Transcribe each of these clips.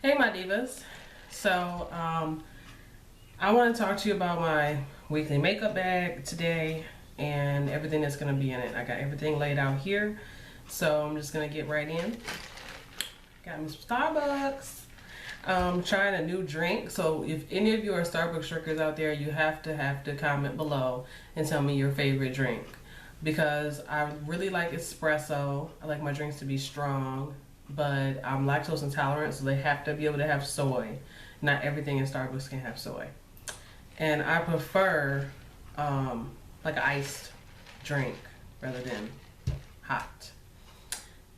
Hey my divas. So I want to talk to you about my weekly makeup bag today and everything that's going to be in it. I got everything laid out here, so I'm just going to get right in. Got me some Starbucks. Trying a new drink, so if any of you are Starbucks drinkers out there, you have to comment below and tell me your favorite drink, because I really like espresso. I like my drinks to be strong, but I'm lactose intolerant, so they have to be able to have soy. Not everything in Starbucks can have soy, and I prefer like an iced drink rather than hot.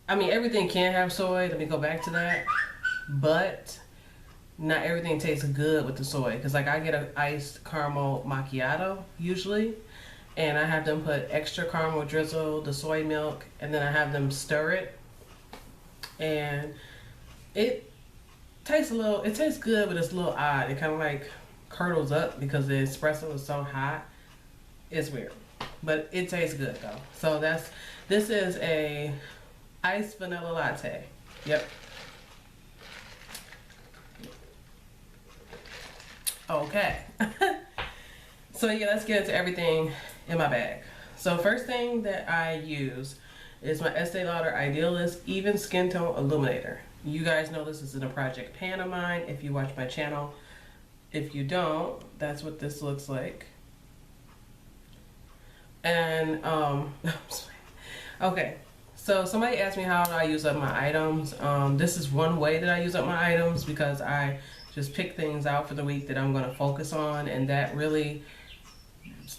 I mean, everything can have soy, let me go back to that, but not everything tastes good with the soy, because like I get an iced caramel macchiato usually, and I have them put extra caramel drizzle, the soy milk, and then I have them stir it, and it tastes good, but it's a little odd. It kind of like curdles up because the espresso is so hot. It's weird, but it tastes good though. So this is a iced vanilla latte. Yep. Okay. So yeah, let's get into everything in my bag. So first thing that I use is my Estee Lauder Idealist Even Skin Tone Illuminator. You guys know this is in a project pan of mine if you watch my channel. If you don't, that's what this looks like. And okay, so somebody asked me how do I use up my items. This is one way that I use up my items, because I just pick things out for the week that I'm going to focus on, and that really,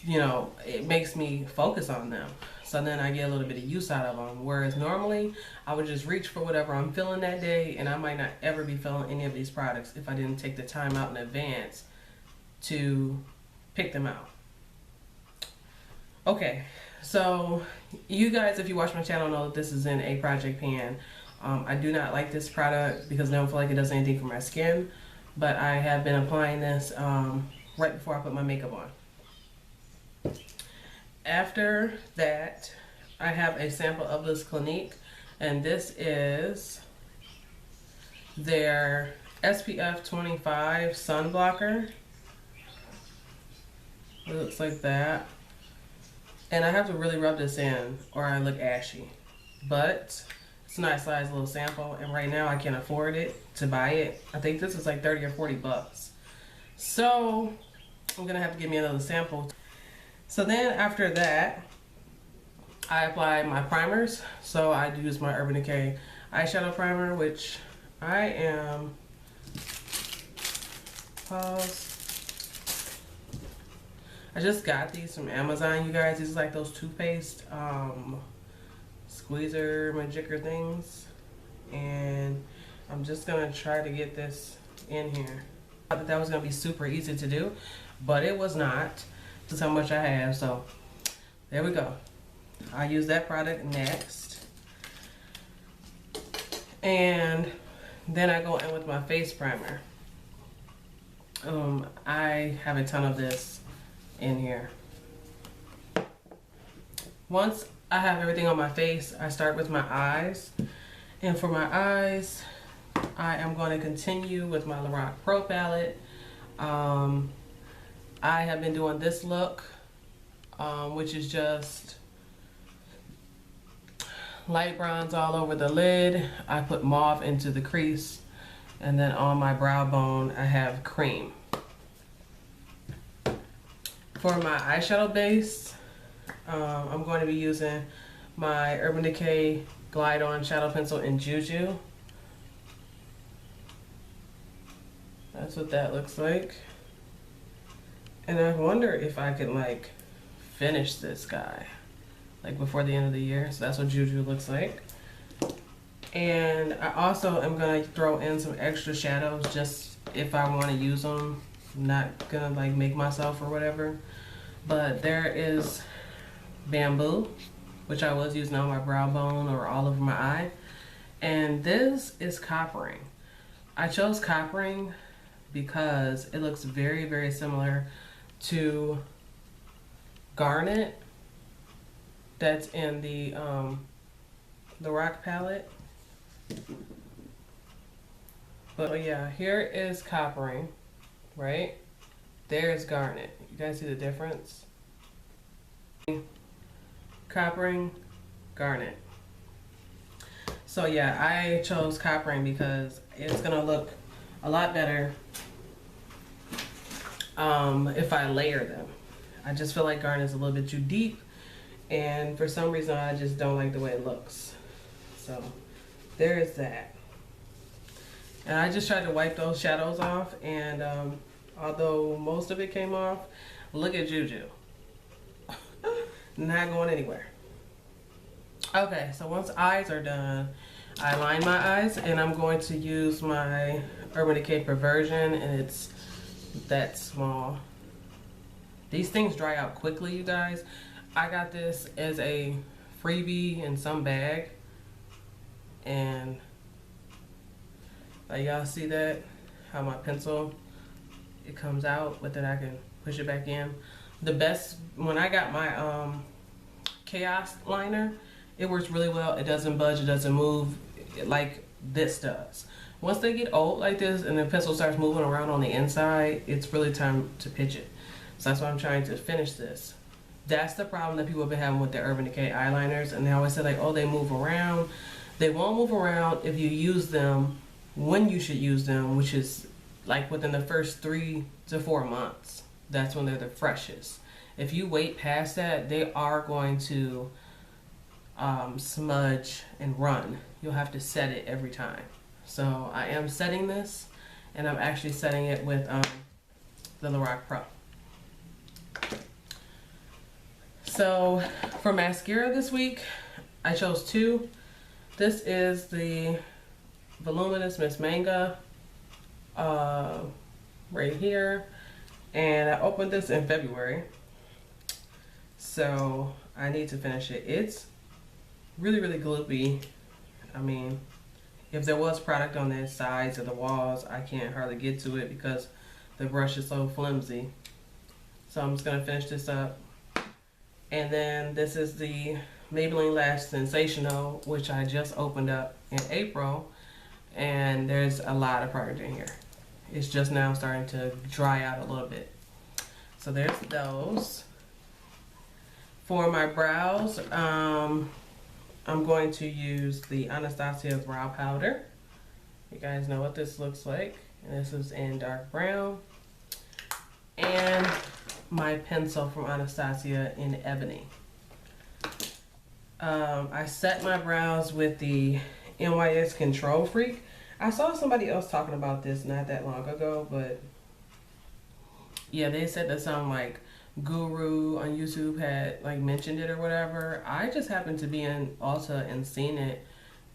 you know, it makes me focus on them. So then I get a little bit of use out of them. Whereas normally I would just reach for whatever I'm feeling that day, and I might not ever be feeling any of these products if I didn't take the time out in advance to pick them out. Okay, so you guys, if you watch my channel, know that this is in a project pan. I do not like this product because I don't feel like it does anything for my skin, but I have been applying this right before I put my makeup on. After that, I have a sample of this Clinique, and this is their SPF 25 sun blocker. It looks like that. And I have to really rub this in or I look ashy, but it's a nice size little sample, and right now I can't afford it to buy it. I think this is like 30 or 40 bucks. So I'm gonna have to give me another sample. So then after that, I apply my primers. So I use my Urban Decay eyeshadow primer, which I am, I just got these from Amazon, you guys. These are like those toothpaste squeezer majigger things, and I'm just gonna try to get this in here. I thought that was gonna be super easy to do, but it was not. This is how much I have, so there we go. I use that product next, and then I go in with my face primer. I have a ton of this in here. Once I have everything on my face, I start with my eyes, and for my eyes I am going to continue with my Lorac Pro palette. I have been doing this look, which is just light bronze all over the lid. I put mauve into the crease, and then on my brow bone I have cream. For my eyeshadow base, I'm going to be using my Urban Decay Glide On Shadow Pencil in Juju. That's what that looks like. And I wonder if I could like finish this guy like before the end of the year. So that's what Juju looks like. And I also am going to throw in some extra shadows just if I want to use them. I'm not gonna like make myself or whatever. But there is Bamboo, which I was using on my brow bone or all over my eye. And this is Coppering. I chose Coppering because it looks very, very similar to Garnet that's in the Rock palette. But yeah, here is coppering, right? There's garnet. You guys see the difference? Coppering, garnet. So yeah, I chose coppering because it's gonna look a lot better if I layer them. I just feel like garnet is a little bit too deep, and for some reason I just don't like the way it looks. So there is that. And I just tried to wipe those shadows off, and although most of it came off, look at Juju. Not going anywhere. Okay, so once eyes are done, I line my eyes, and I'm going to use my Urban Decay Perversion, and it's that small. These things dry out quickly, you guys. I got this as a freebie in some bag, and like y'all see that, how my pencil, it comes out, but then I can push it back in. The best, when I got my Chaos liner, it works really well. It doesn't budge, it doesn't move like this does. Once they get old like this and the pencil starts moving around on the inside, it's really time to pitch it. So that's why I'm trying to finish this. That's the problem that people have been having with their Urban Decay eyeliners, and they always say like, oh, they move around. They won't move around if you use them when you should use them, which is like within the first 3 to 4 months. That's when they're the freshest. If you wait past that, they are going to smudge and run. You'll have to set it every time. So I am setting this, and I'm actually setting it with the Lorac Pro. So for mascara this week, I chose 2. This is the Voluminous Miss Manga right here, and I opened this in February, so I need to finish it. It's really, really gloopy. I mean, if there was product on the sides or the walls, I can't hardly get to it because the brush is so flimsy. So I'm just gonna finish this up. And then this is the Maybelline Lash Sensational, which I just opened up in April, and there's a lot of product in here. It's just now starting to dry out a little bit. So there's those. For my brows, I'm going to use the Anastasia Brow Powder. You guys know what this looks like. And this is in dark brown. And my pencil from Anastasia in ebony. I set my brows with the NYX Control Freak. I saw somebody else talking about this not that long ago, but yeah, they said that some like guru on YouTube had like mentioned it or whatever. I just happened to be in Ulta and seen it,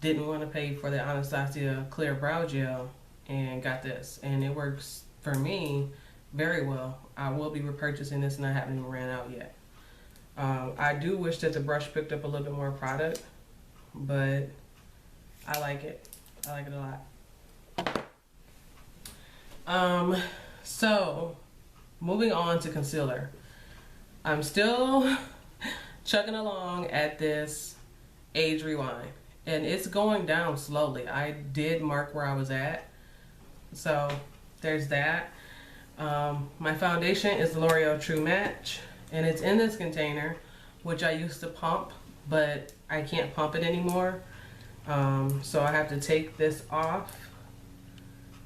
didn't want to pay for the Anastasia Clear Brow Gel, and got this, and it works for me very well. I will be repurchasing this, and I haven't even ran out yet. I do wish that the brush picked up a little bit more product, but I like it. I like it a lot. So moving on to concealer. I'm still chugging along at this Age Rewind, and it's going down slowly. I did mark where I was at, so there's that. My foundation is the L'Oreal True Match, and it's in this container, which I used to pump, but I can't pump it anymore. So I have to take this off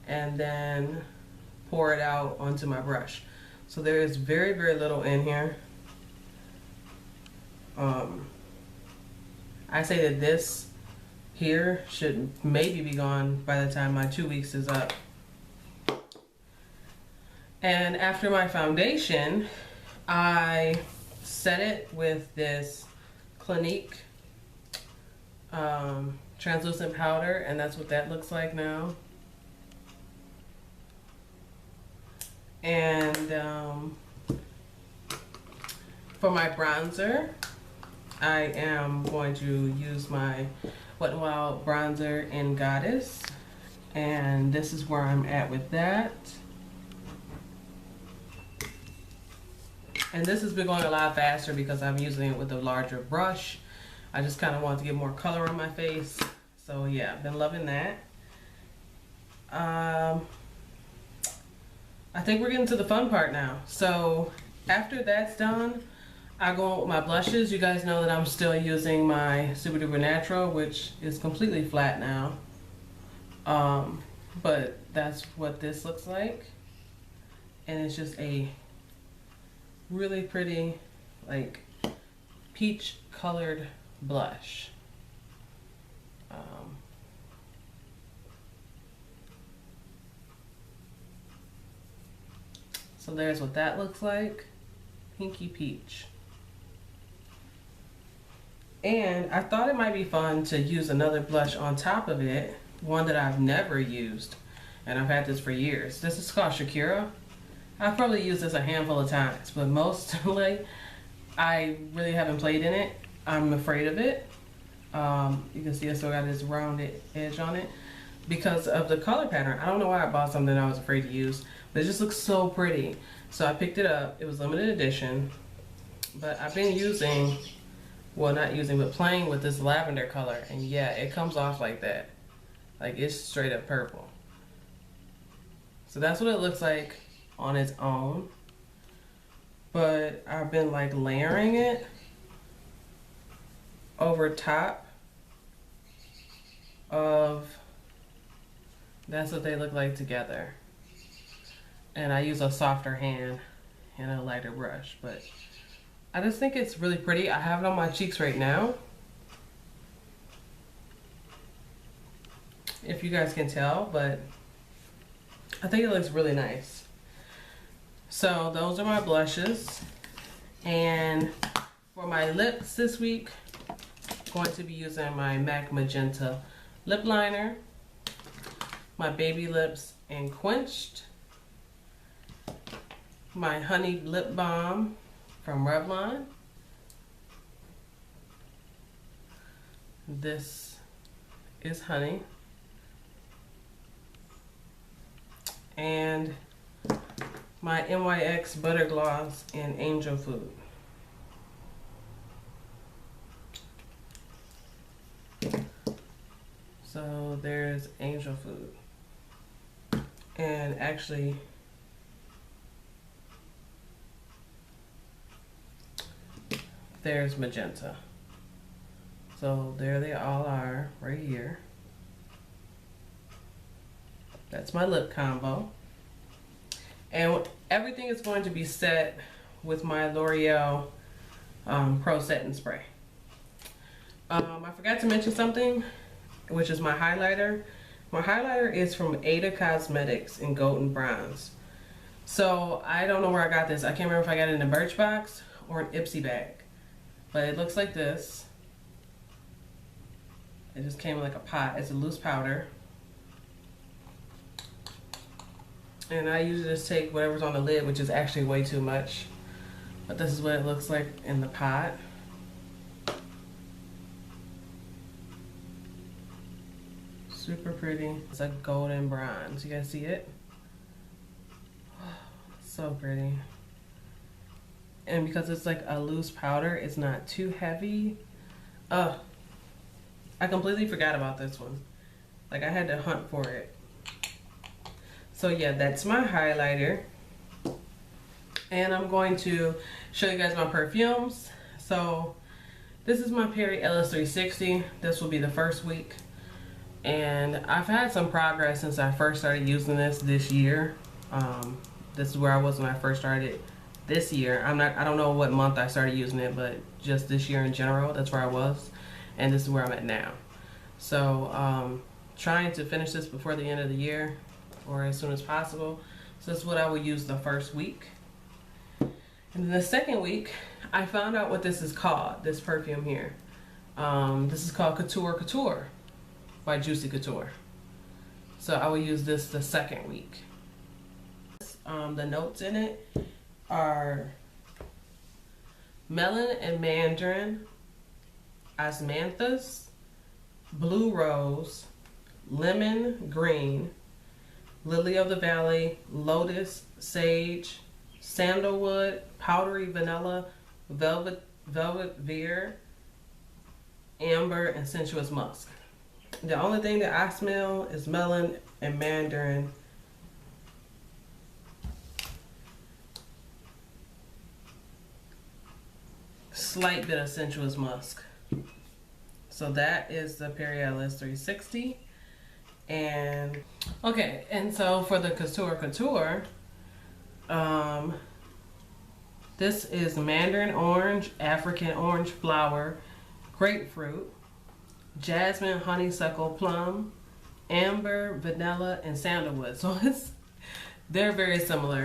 and then pour it out onto my brush. So there is very, very little in here. I say that this here should maybe be gone by the time my 2 weeks is up. And after my foundation, I set it with this Clinique translucent powder, and that's what that looks like now. And for my bronzer, I am going to use my Wet n Wild bronzer in Goddess, and this is where I'm at with that. And this has been going a lot faster because I'm using it with a larger brush. I just kind of want to get more color on my face. So yeah, I've been loving that. I think we're getting to the fun part now. So after that's done, I go on with my blushes. You guys know that I'm still using my Super Duper Natural, which is completely flat now. But that's what this looks like. And it's just a really pretty, like, peach colored blush. So there's what that looks like. Pinky peach. And I thought it might be fun to use another blush on top of it, one that I've never used, and I've had this for years. This is called Shakira. I've probably used this a handful of times, but mostly I really haven't played in it. I'm afraid of it. You can see I still got this rounded edge on it because of the color pattern. I don't know why I bought something I was afraid to use, but it just looks so pretty. So I picked it up. It was limited edition, but I've been using, well, not using, but playing with this lavender color, and yeah, it comes off like that. Like, it's straight up purple. So that's what it looks like on its own. But I've been like layering it over top of, that's what they look like together. And I use a softer hand and a lighter brush, but I just think it's really pretty. I have it on my cheeks right now, if you guys can tell, but I think it looks really nice. So those are my blushes. And for my lips this week, I'm going to be using my MAC Magenta lip liner, my Baby Lips and Quenched, my Honey Lip Balm from Revlon. This is Honey. And my NYX Butter Gloss in Angel Food. So there's Angel Food. And actually, there's Magenta. So there they all are right here. That's my lip combo. And everything is going to be set with my L'Oreal Pro Setting Spray. I forgot to mention something, which is my highlighter. My highlighter is from Ada Cosmetics in Golden Bronze. So I don't know where I got this. I can't remember if I got it in a Birchbox or an Ipsy bag. But it looks like this. It just came in like a pot. It's a loose powder. And I usually just take whatever's on the lid, which is actually way too much. But this is what it looks like in the pot. Super pretty. It's like golden bronze. You guys see it? So pretty. And because it's like a loose powder, it's not too heavy. I completely forgot about this one. Like, I had to hunt for it. So yeah, that's my highlighter. And I'm going to show you guys my perfumes. So this is my Perry Ellis 360. This will be the first week. And I've had some progress since I first started using this year. This is where I was when I first started this year. I don't know what month I started using it, but just this year in general, that's where I was. And this is where I'm at now. So trying to finish this before the end of the year, or as soon as possible. So that's what I will use the first week. And then the second week, I found out what this is called, this perfume here. This is called Couture Couture by Juicy Couture. So I will use this the second week. The notes in it are melon and mandarin, osmanthus, blue rose, lemon green, lily of the valley, lotus, sage, sandalwood, powdery vanilla, velvet veer, amber, and sensuous musk. The only thing that I smell is melon and mandarin. Slight bit of sensuous musk. So that is the Perfume 360. And okay, and so for the Couture, this is mandarin orange, African orange flower, grapefruit, jasmine, honeysuckle, plum, amber, vanilla, and sandalwood. So they're very similar.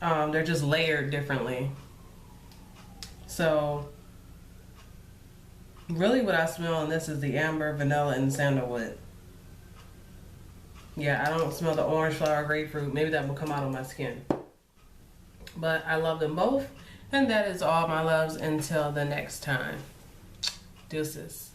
They're just layered differently. So really what I smell in this is the amber, vanilla, and sandalwood. Yeah, I don't smell the orange flower, grapefruit. Maybe that will come out on my skin. But I love them both. And that is all, my loves, until the next time. Deuces.